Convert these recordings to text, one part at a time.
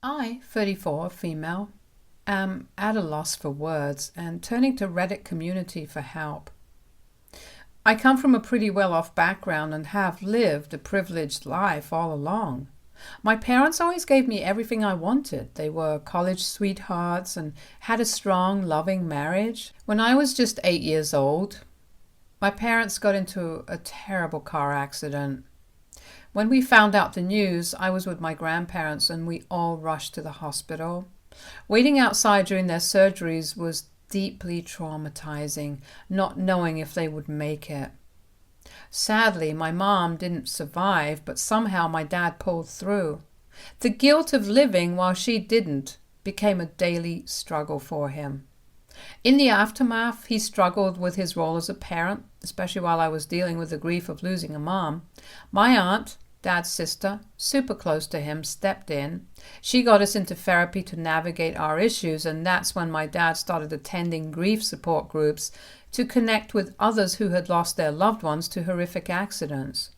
I, 34, female, am at a loss for words and turning to Reddit community for help. I come from a pretty well-off background and have lived a privileged life all along. My parents always gave me everything I wanted. They were college sweethearts and had a strong, loving marriage. When I was just 8 years old, my parents got into a terrible car accident. When we found out the news, I was with my grandparents and we all rushed to the hospital. Waiting outside during their surgeries was deeply traumatizing, not knowing if they would make it. Sadly, my mom didn't survive, but somehow my dad pulled through. The guilt of living while she didn't became a daily struggle for him. In the aftermath, he struggled with his role as a parent, especially while I was dealing with the grief of losing a mom. My aunt, Dad's sister, super close to him, stepped in. She got us into therapy to navigate our issues, and that's when my dad started attending grief support groups to connect with others who had lost their loved ones to horrific accidents.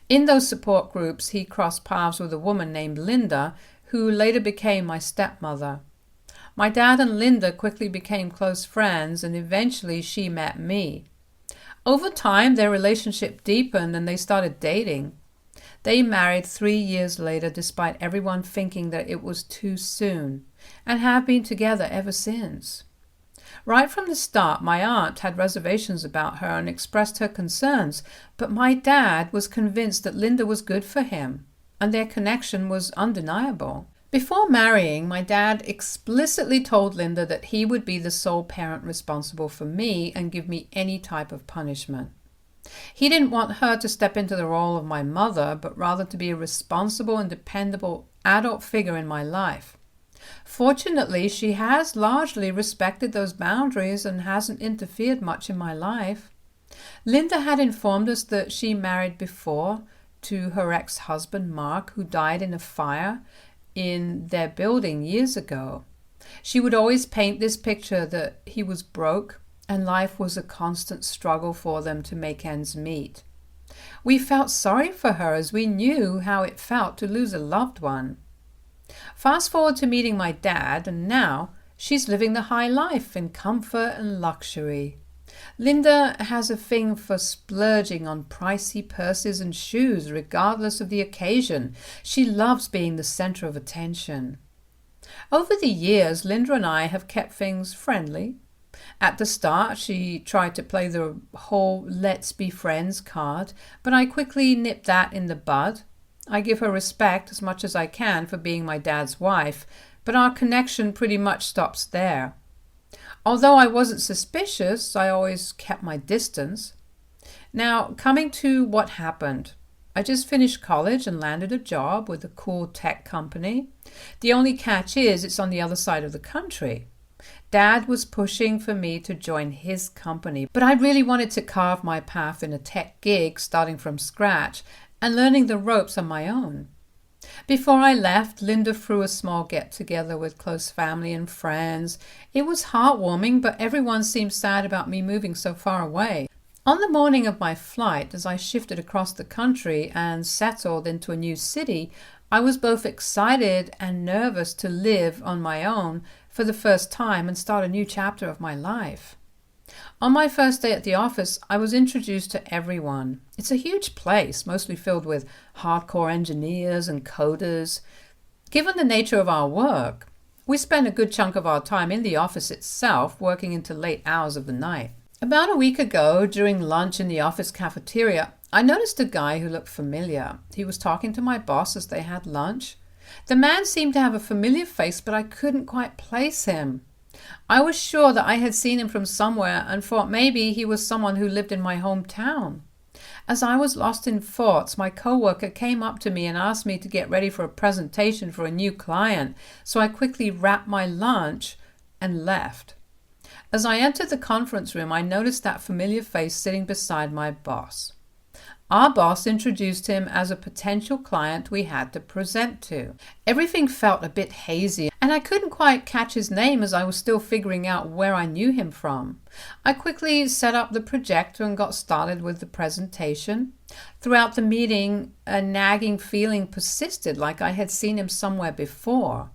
In those support groups, he crossed paths with a woman named Linda, who later became my stepmother. My dad and Linda quickly became close friends, and eventually she met me. Over time, their relationship deepened and they started dating. They married 3 years later despite everyone thinking that it was too soon, and have been together ever since. Right from the start, my aunt had reservations about her and expressed her concerns, but my dad was convinced that Linda was good for him, and their connection was undeniable. Before marrying, my dad explicitly told Linda that he would be the sole parent responsible for me and give me any type of punishment. He didn't want her to step into the role of my mother, but rather to be a responsible and dependable adult figure in my life. Fortunately, she has largely respected those boundaries and hasn't interfered much in my life. Linda had informed us that she married before to her ex-husband Mark, who died in a fire in their building years ago. She would always paint this picture that he was broke and life was a constant struggle for them to make ends meet. We felt sorry for her as we knew how it felt to lose a loved one. Fast forward to meeting my dad, and now she's living the high life in comfort and luxury. Linda has a thing for splurging on pricey purses and shoes regardless of the occasion. She loves being the center of attention. Over the years, Linda and I have kept things friendly. At the start, she tried to play the whole let's be friends card, but I quickly nipped that in the bud. I give her respect as much as I can for being my dad's wife, but our connection pretty much stops there. Although I wasn't suspicious, I always kept my distance. Now, coming to what happened. I just finished college and landed a job with a cool tech company. The only catch is it's on the other side of the country. Dad was pushing for me to join his company, but I really wanted to carve my path in a tech gig starting from scratch and learning the ropes on my own. Before I left, Linda threw a small get-together with close family and friends. It was heartwarming, but everyone seemed sad about me moving so far away. On the morning of my flight, as I shifted across the country and settled into a new city, I was both excited and nervous to live on my own for the first time and start a new chapter of my life. On my first day at the office, I was introduced to everyone. It's a huge place, mostly filled with hardcore engineers and coders. Given the nature of our work, we spend a good chunk of our time in the office itself, working into late hours of the night. About a week ago, during lunch in the office cafeteria, I noticed a guy who looked familiar. He was talking to my boss as they had lunch. The man seemed to have a familiar face, but I couldn't quite place him. I was sure that I had seen him from somewhere and thought maybe he was someone who lived in my hometown. As I was lost in thoughts, my coworker came up to me and asked me to get ready for a presentation for a new client, so I quickly wrapped my lunch and left. As I entered the conference room, I noticed that familiar face sitting beside my boss. Our boss introduced him as a potential client we had to present to. Everything felt a bit hazy, and I couldn't quite catch his name as I was still figuring out where I knew him from. I quickly set up the projector and got started with the presentation. Throughout the meeting, a nagging feeling persisted, like I had seen him somewhere before.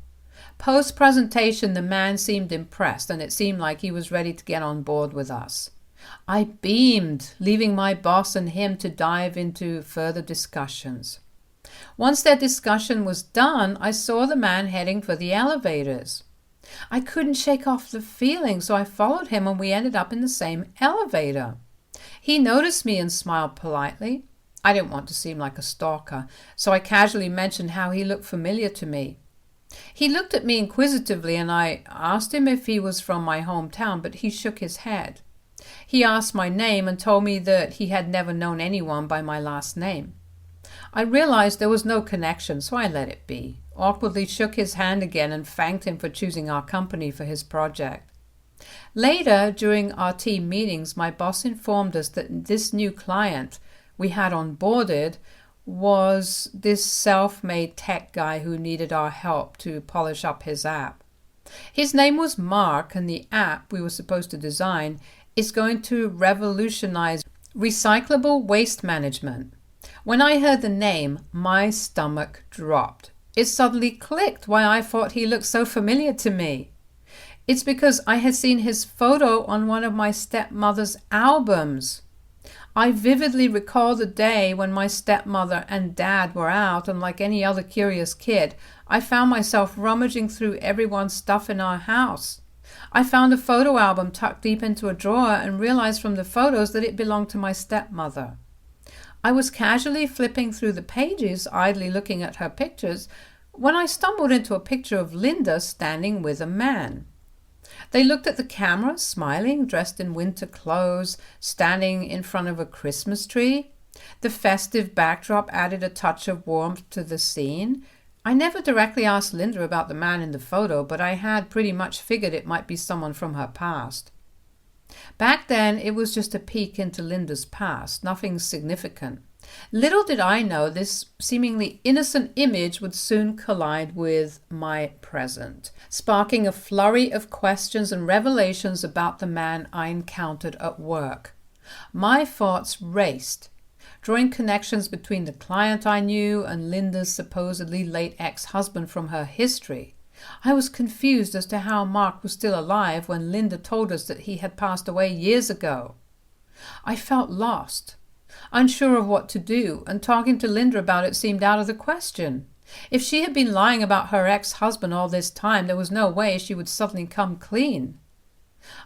Post-presentation, the man seemed impressed, and it seemed like he was ready to get on board with us. I beamed, leaving my boss and him to dive into further discussions. Once their discussion was done, I saw the man heading for the elevators. I couldn't shake off the feeling, so I followed him and we ended up in the same elevator. He noticed me and smiled politely. I didn't want to seem like a stalker, so I casually mentioned how he looked familiar to me. He looked at me inquisitively and I asked him if he was from my hometown, but he shook his head. He asked my name and told me that he had never known anyone by my last name. I realized there was no connection, so I let it be, awkwardly shook his hand again and thanked him for choosing our company for his project. Later, during our team meetings, my boss informed us that this new client we had onboarded was this self-made tech guy who needed our help to polish up his app. His name was Mark, and the app we were supposed to design is going to revolutionize recyclable waste management. When I heard the name, my stomach dropped. It suddenly clicked why I thought he looked so familiar to me. It's because I had seen his photo on one of my stepmother's albums. I vividly recall the day when my stepmother and dad were out, and like any other curious kid, I found myself rummaging through everyone's stuff in our house. I found a photo album tucked deep into a drawer and realized from the photos that it belonged to my stepmother. I was casually flipping through the pages, idly looking at her pictures, when I stumbled into a picture of Linda standing with a man. They looked at the camera, smiling, dressed in winter clothes, standing in front of a Christmas tree. The festive backdrop added a touch of warmth to the scene. I never directly asked Linda about the man in the photo, but I had pretty much figured it might be someone from her past. Back then, it was just a peek into Linda's past, nothing significant. Little did I know this seemingly innocent image would soon collide with my present, sparking a flurry of questions and revelations about the man I encountered at work. My thoughts raced, drawing connections between the client I knew and Linda's supposedly late ex-husband from her history. I was confused as to how Mark was still alive when Linda told us that he had passed away years ago. I felt lost, unsure of what to do, and talking to Linda about it seemed out of the question. If she had been lying about her ex-husband all this time, there was no way she would suddenly come clean.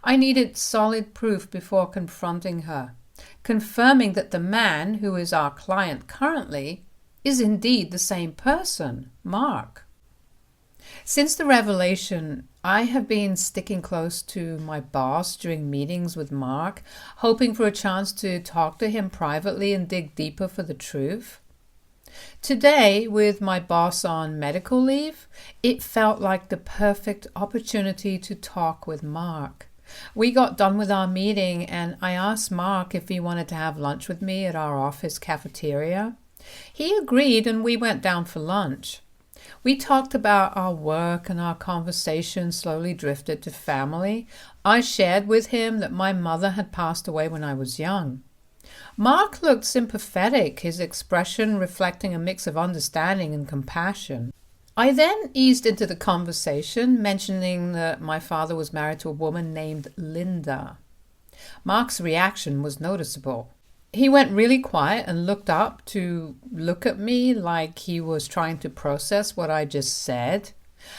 I needed solid proof before confronting her, confirming that the man, who is our client currently, is indeed the same person, Mark. Since the revelation, I have been sticking close to my boss during meetings with Mark, hoping for a chance to talk to him privately and dig deeper for the truth. Today, with my boss on medical leave, it felt like the perfect opportunity to talk with Mark. We got done with our meeting and I asked Mark if he wanted to have lunch with me at our office cafeteria. He agreed and we went down for lunch. We talked about our work and our conversation slowly drifted to family. I shared with him that my mother had passed away when I was young. Mark looked sympathetic, his expression reflecting a mix of understanding and compassion. I then eased into the conversation, mentioning that my father was married to a woman named Linda. Mark's reaction was noticeable. He went really quiet and looked up to look at me like he was trying to process what I just said.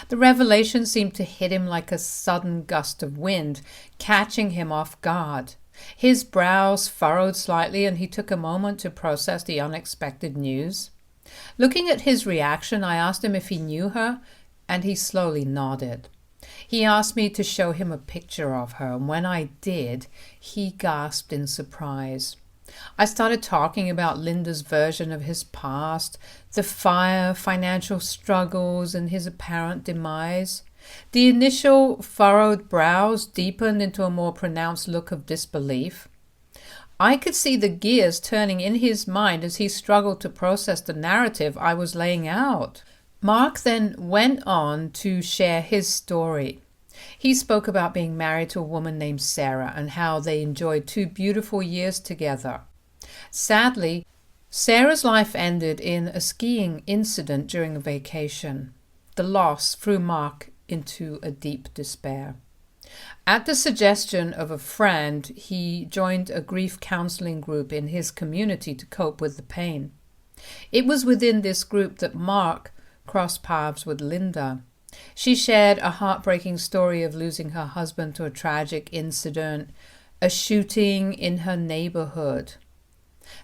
The revelation seemed to hit him like a sudden gust of wind, catching him off guard. His brows furrowed slightly and he took a moment to process the unexpected news. Looking at his reaction, I asked him if he knew her, and he slowly nodded. He asked me to show him a picture of her, and when I did, he gasped in surprise. I started talking about Linda's version of his past, the fire, financial struggles, and his apparent demise. The initial furrowed brows deepened into a more pronounced look of disbelief. I could see the gears turning in his mind as he struggled to process the narrative I was laying out. Mark then went on to share his story. He spoke about being married to a woman named Sarah and how they enjoyed 2 beautiful years together. Sadly, Sarah's life ended in a skiing incident during a vacation. The loss threw Mark into a deep despair. At the suggestion of a friend, he joined a grief counseling group in his community to cope with the pain. It was within this group that Mark crossed paths with Linda. She shared a heartbreaking story of losing her husband to a tragic incident, a shooting in her neighborhood.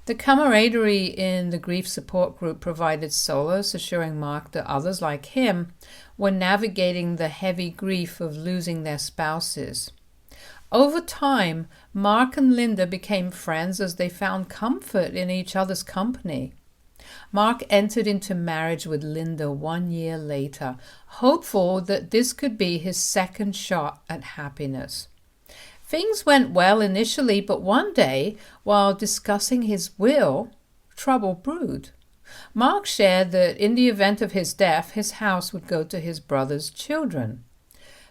The camaraderie in the grief support group provided solace, assuring Mark that others like him were navigating the heavy grief of losing their spouses. Over time, Mark and Linda became friends as they found comfort in each other's company. Mark entered into marriage with Linda 1 year later, hopeful that this could be his second shot at happiness. Things went well initially, but one day, while discussing his will, trouble brewed. Mark shared that in the event of his death, his house would go to his brother's children.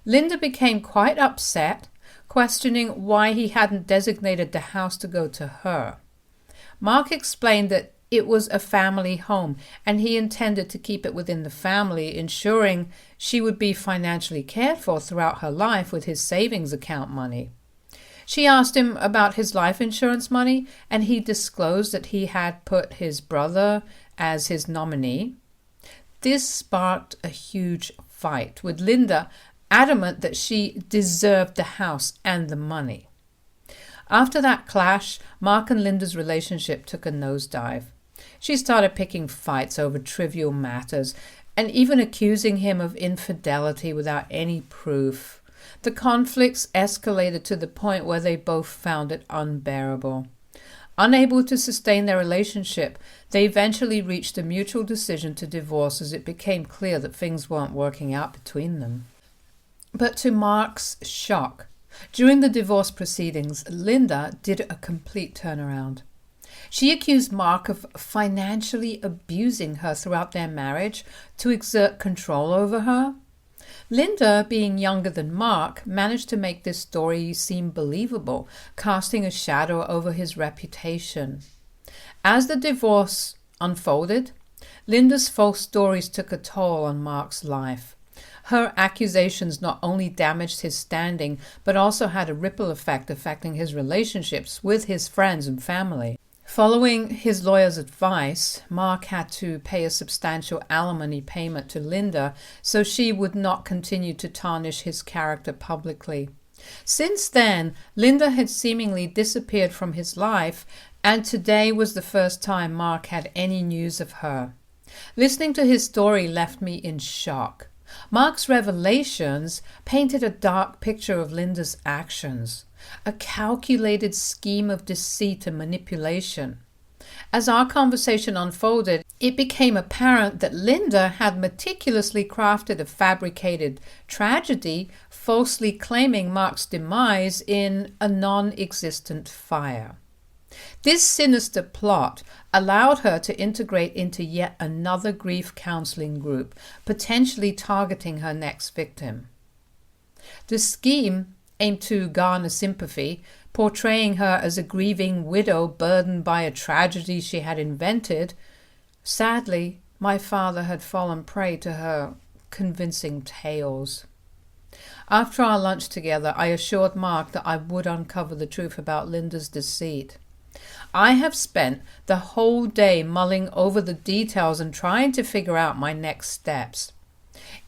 Linda became quite upset, questioning why he hadn't designated the house to go to her. Mark explained that it was a family home, and he intended to keep it within the family, ensuring she would be financially cared for throughout her life with his savings account money. She asked him about his life insurance money, and he disclosed that he had put his brother as his nominee. This sparked a huge fight, with Linda adamant that she deserved the house and the money. After that clash, Mark and Linda's relationship took a nosedive. She started picking fights over trivial matters and even accusing him of infidelity without any proof. The conflicts escalated to the point where they both found it unbearable. Unable to sustain their relationship, they eventually reached a mutual decision to divorce as it became clear that things weren't working out between them. But to Mark's shock, during the divorce proceedings, Linda did a complete turnaround. She accused Mark of financially abusing her throughout their marriage to exert control over her. Linda, being younger than Mark, managed to make this story seem believable, casting a shadow over his reputation. As the divorce unfolded, Linda's false stories took a toll on Mark's life. Her accusations not only damaged his standing, but also had a ripple effect affecting his relationships with his friends and family. Following his lawyer's advice, Mark had to pay a substantial alimony payment to Linda so she would not continue to tarnish his character publicly. Since then, Linda had seemingly disappeared from his life, and today was the first time Mark had any news of her. Listening to his story left me in shock. Mark's revelations painted a dark picture of Linda's actions, a calculated scheme of deceit and manipulation. As our conversation unfolded, it became apparent that Linda had meticulously crafted a fabricated tragedy, falsely claiming Mark's demise in a non-existent fire. This sinister plot allowed her to integrate into yet another grief counseling group, potentially targeting her next victim. The scheme aimed to garner sympathy, portraying her as a grieving widow burdened by a tragedy she had invented. Sadly, my father had fallen prey to her convincing tales. After our lunch together, I assured Mark that I would uncover the truth about Linda's deceit. I have spent the whole day mulling over the details and trying to figure out my next steps.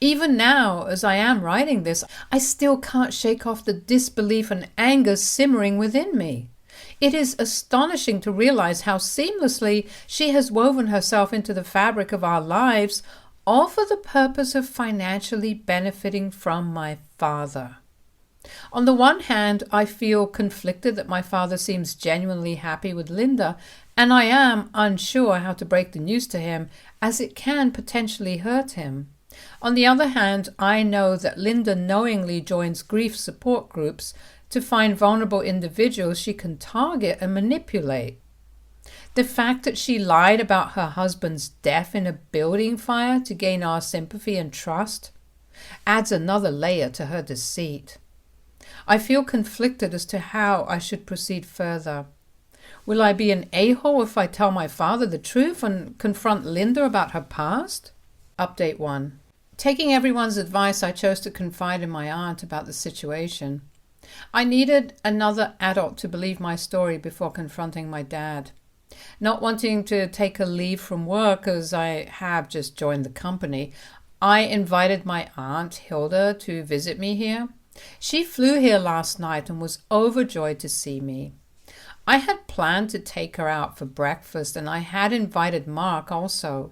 Even now, as I am writing this, I still can't shake off the disbelief and anger simmering within me. It is astonishing to realize how seamlessly she has woven herself into the fabric of our lives, all for the purpose of financially benefiting from my father. On the one hand, I feel conflicted that my father seems genuinely happy with Linda, and I am unsure how to break the news to him, as it can potentially hurt him. On the other hand, I know that Linda knowingly joins grief support groups to find vulnerable individuals she can target and manipulate. The fact that she lied about her husband's death in a building fire to gain our sympathy and trust adds another layer to her deceit. I feel conflicted as to how I should proceed further. Will I be an a-hole if I tell my father the truth and confront Linda about her past? Update 1. Taking everyone's advice, I chose to confide in my aunt about the situation. I needed another adult to believe my story before confronting my dad. Not wanting to take a leave from work as I have just joined the company, I invited my aunt Hilda to visit me here. She flew here last night and was overjoyed to see me. I had planned to take her out for breakfast, and I had invited Mark also.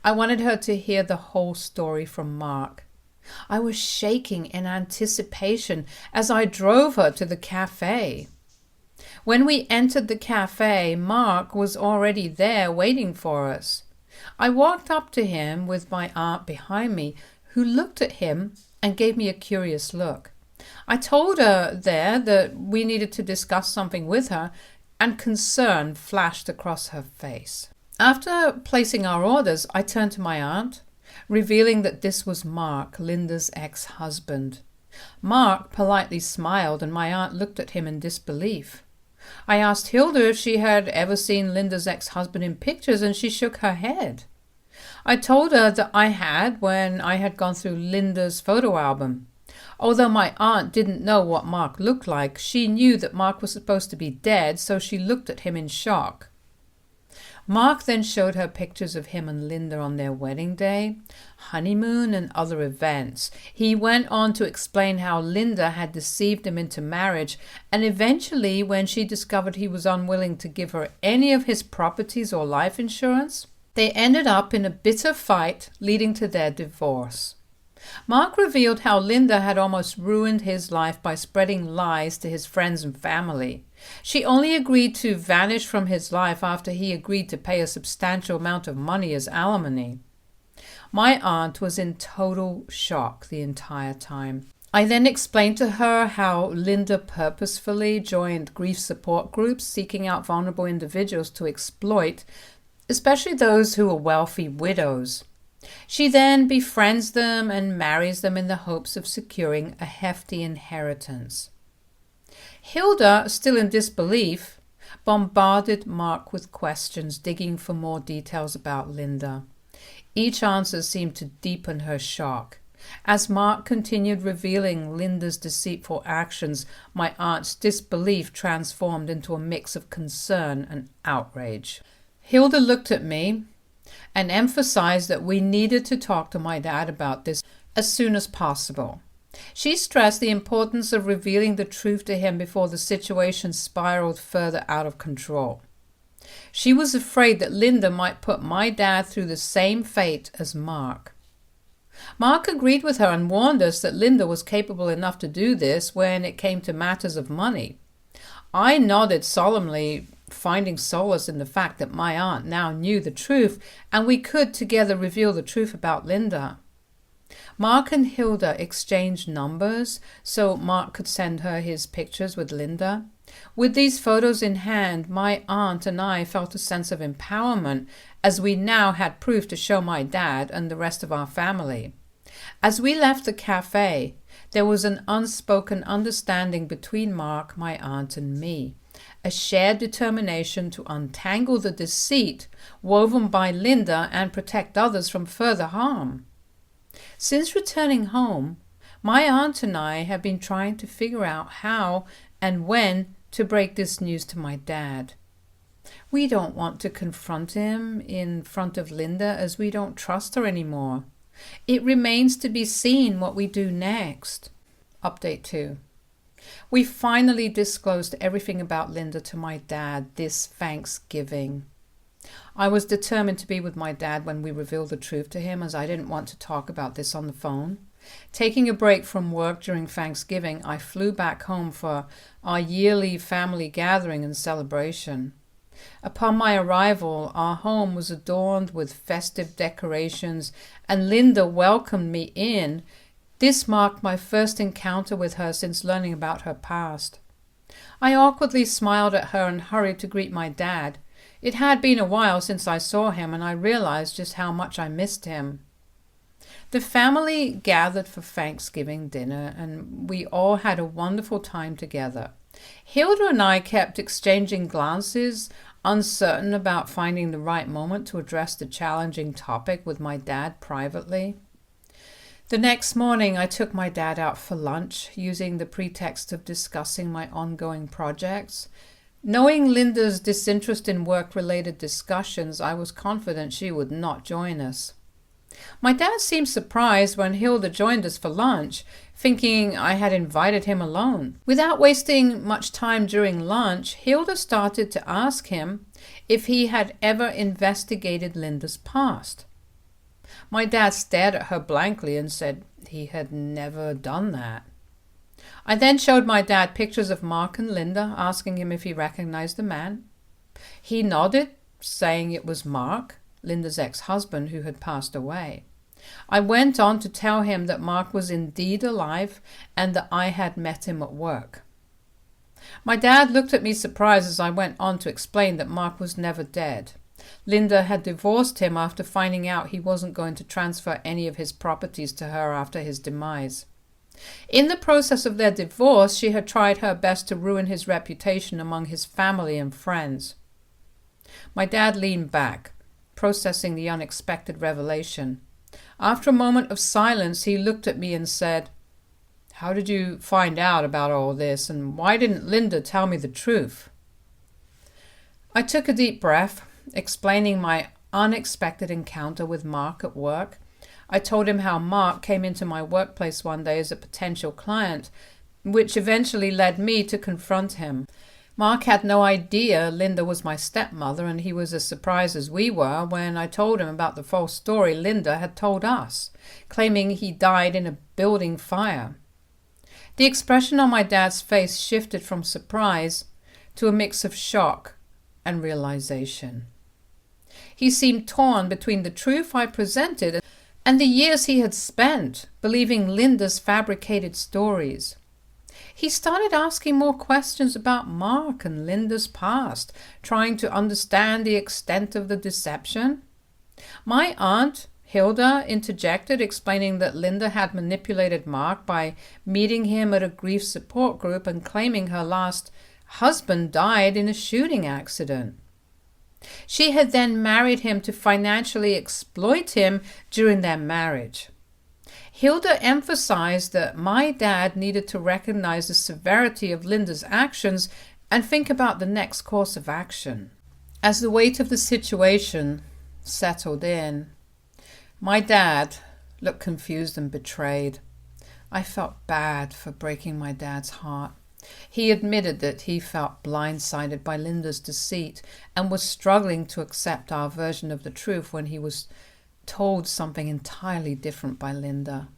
I wanted her to hear the whole story from Mark. I was shaking in anticipation as I drove her to the cafe. When we entered the cafe, Mark was already there waiting for us. I walked up to him with my aunt behind me, who looked at him and gave me a curious look. I told her there that we needed to discuss something with her, and concern flashed across her face. After placing our orders, I turned to my aunt, revealing that this was Mark, Linda's ex-husband. Mark politely smiled, and my aunt looked at him in disbelief. I asked Hilda if she had ever seen Linda's ex-husband in pictures, and she shook her head. I told her that I had when I had gone through Linda's photo album. Although my aunt didn't know what Mark looked like, she knew that Mark was supposed to be dead, so she looked at him in shock. Mark then showed her pictures of him and Linda on their wedding day, honeymoon, and other events. He went on to explain how Linda had deceived him into marriage, and eventually, when she discovered he was unwilling to give her any of his properties or life insurance, they ended up in a bitter fight, leading to their divorce. Mark revealed how Linda had almost ruined his life by spreading lies to his friends and family. She only agreed to vanish from his life after he agreed to pay a substantial amount of money as alimony. My aunt was in total shock the entire time. I then explained to her how Linda purposefully joined grief support groups seeking out vulnerable individuals to exploit, especially those who were wealthy widows. She then befriends them and marries them in the hopes of securing a hefty inheritance. Hilda, still in disbelief, bombarded Mark with questions, digging for more details about Linda. Each answer seemed to deepen her shock. As Mark continued revealing Linda's deceitful actions, my aunt's disbelief transformed into a mix of concern and outrage. Hilda looked at me and emphasized that we needed to talk to my dad about this as soon as possible. She stressed the importance of revealing the truth to him before the situation spiraled further out of control. She was afraid that Linda might put my dad through the same fate as Mark. Mark agreed with her and warned us that Linda was capable enough to do this when it came to matters of money. I nodded solemnly, finding solace in the fact that my aunt now knew the truth, and we could together reveal the truth about Linda. Mark and Hilda exchanged numbers so Mark could send her his pictures with Linda. With these photos in hand, my aunt and I felt a sense of empowerment as we now had proof to show my dad and the rest of our family. As we left the cafe, there was an unspoken understanding between Mark, my aunt, and me. A shared determination to untangle the deceit woven by Linda and protect others from further harm. Since returning home, my aunt and I have been trying to figure out how and when to break this news to my dad. We don't want to confront him in front of Linda as we don't trust her anymore. It remains to be seen what we do next. Update 2. We finally disclosed everything about Linda to my dad this Thanksgiving. I was determined to be with my dad when we revealed the truth to him, as I didn't want to talk about this on the phone. Taking a break from work during Thanksgiving, I flew back home for our yearly family gathering and celebration. Upon my arrival, our home was adorned with festive decorations, and Linda welcomed me in. This marked my first encounter with her since learning about her past. I awkwardly smiled at her and hurried to greet my dad. It had been a while since I saw him, and I realized just how much I missed him. The family gathered for Thanksgiving dinner, and we all had a wonderful time together. Hilda and I kept exchanging glances, uncertain about finding the right moment to address the challenging topic with my dad privately. The next morning, I took my dad out for lunch, using the pretext of discussing my ongoing projects. Knowing Linda's disinterest in work-related discussions, I was confident she would not join us. My dad seemed surprised when Hilda joined us for lunch, thinking I had invited him alone. Without wasting much time during lunch, Hilda started to ask him if he had ever investigated Linda's past. My dad stared at her blankly and said he had never done that. I then showed my dad pictures of Mark and Linda, asking him if he recognized the man. He nodded, saying it was Mark, Linda's ex-husband, who had passed away. I went on to tell him that Mark was indeed alive and that I had met him at work. My dad looked at me surprised as I went on to explain that Mark was never dead. Linda had divorced him after finding out he wasn't going to transfer any of his properties to her after his demise. In the process of their divorce, she had tried her best to ruin his reputation among his family and friends. My dad leaned back, processing the unexpected revelation. After a moment of silence, he looked at me and said, "How did you find out about all this, and why didn't Linda tell me the truth?" I took a deep breath, explaining my unexpected encounter with Mark at work. I told him how Mark came into my workplace one day as a potential client, which eventually led me to confront him. Mark had no idea Linda was my stepmother, and he was as surprised as we were when I told him about the false story Linda had told us, claiming he died in a building fire. The expression on my dad's face shifted from surprise to a mix of shock and realization. He seemed torn between the truth I presented and the years he had spent believing Linda's fabricated stories. He started asking more questions about Mark and Linda's past, trying to understand the extent of the deception. My aunt, Hilda, interjected, explaining that Linda had manipulated Mark by meeting him at a grief support group and claiming her last husband died in a shooting accident. She had then married him to financially exploit him during their marriage. Hilda emphasized that my dad needed to recognize the severity of Linda's actions and think about the next course of action. As the weight of the situation settled in, my dad looked confused and betrayed. I felt bad for breaking my dad's heart. He admitted that he felt blindsided by Linda's deceit and was struggling to accept our version of the truth when he was told something entirely different by Linda.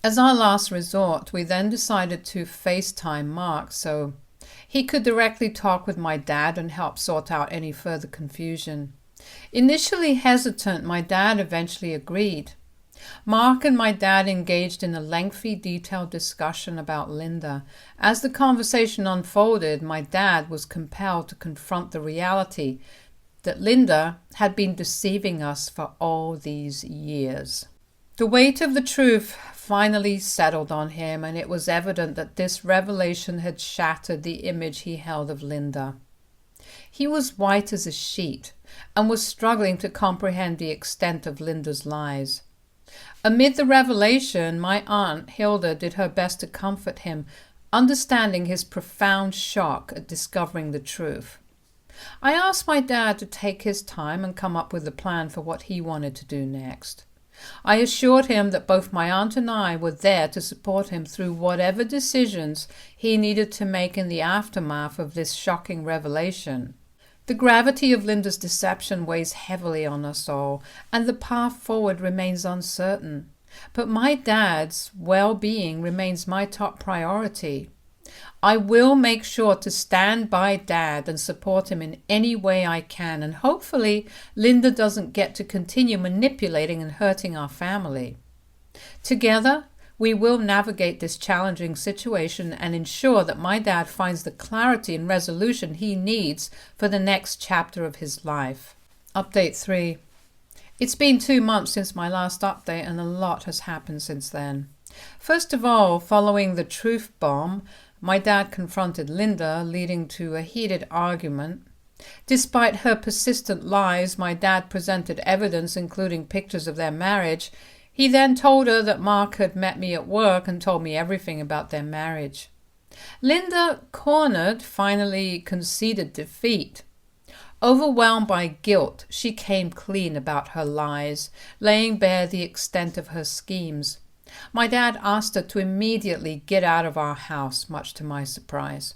As our last resort, we then decided to FaceTime Mark so he could directly talk with my dad and help sort out any further confusion. Initially hesitant, my dad eventually agreed. Mark and my dad engaged in a lengthy, detailed discussion about Linda. As the conversation unfolded, my dad was compelled to confront the reality that Linda had been deceiving us for all these years. The weight of the truth finally settled on him, and it was evident that this revelation had shattered the image he held of Linda. He was white as a sheet and was struggling to comprehend the extent of Linda's lies. Amid the revelation, my aunt, Hilda, did her best to comfort him, understanding his profound shock at discovering the truth. I asked my dad to take his time and come up with a plan for what he wanted to do next. I assured him that both my aunt and I were there to support him through whatever decisions he needed to make in the aftermath of this shocking revelation. The gravity of Linda's deception weighs heavily on us all, and the path forward remains uncertain. But my dad's well-being remains my top priority. I will make sure to stand by Dad and support him in any way I can, and hopefully Linda doesn't get to continue manipulating and hurting our family. Together, we will navigate this challenging situation and ensure that my dad finds the clarity and resolution he needs for the next chapter of his life. Update 3. It's been 2 months since my last update, and a lot has happened since then. First of all, following the truth bomb, my dad confronted Linda, leading to a heated argument. Despite her persistent lies, my dad presented evidence, including pictures of their marriage. He then told her that Mark had met me at work and told me everything about their marriage. Linda, cornered, finally conceded defeat. Overwhelmed by guilt, she came clean about her lies, laying bare the extent of her schemes. My dad asked her to immediately get out of our house, much to my surprise.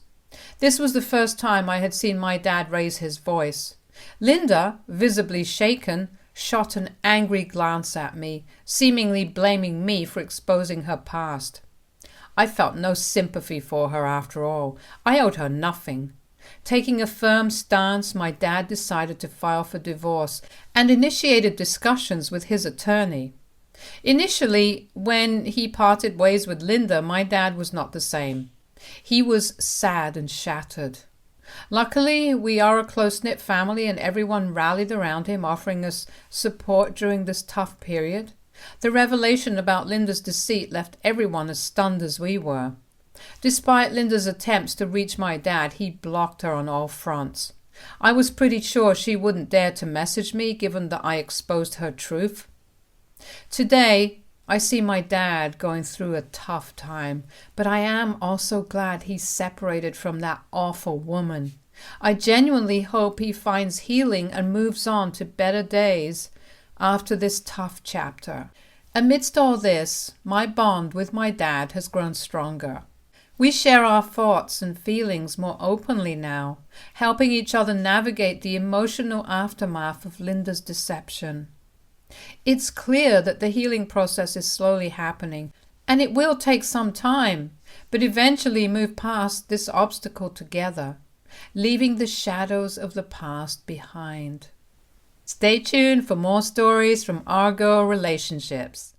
This was the first time I had seen my dad raise his voice. Linda, visibly shaken, shot an angry glance at me, seemingly blaming me for exposing her past. I felt no sympathy for her after all. I owed her nothing. Taking a firm stance, my dad decided to file for divorce and initiated discussions with his attorney. Initially, when he parted ways with Linda, my dad was not the same. He was sad and shattered. Luckily, we are a close-knit family and everyone rallied around him, offering us support during this tough period. The revelation about Linda's deceit left everyone as stunned as we were. Despite Linda's attempts to reach my dad, he blocked her on all fronts. I was pretty sure she wouldn't dare to message me, given that I exposed her truth. Today, I see my dad going through a tough time, but I am also glad he's separated from that awful woman. I genuinely hope he finds healing and moves on to better days after this tough chapter. Amidst all this, my bond with my dad has grown stronger. We share our thoughts and feelings more openly now, helping each other navigate the emotional aftermath of Linda's deception. It's clear that the healing process is slowly happening, and it will take some time, but eventually move past this obstacle together, leaving the shadows of the past behind. Stay tuned for more stories from Argo Relationships.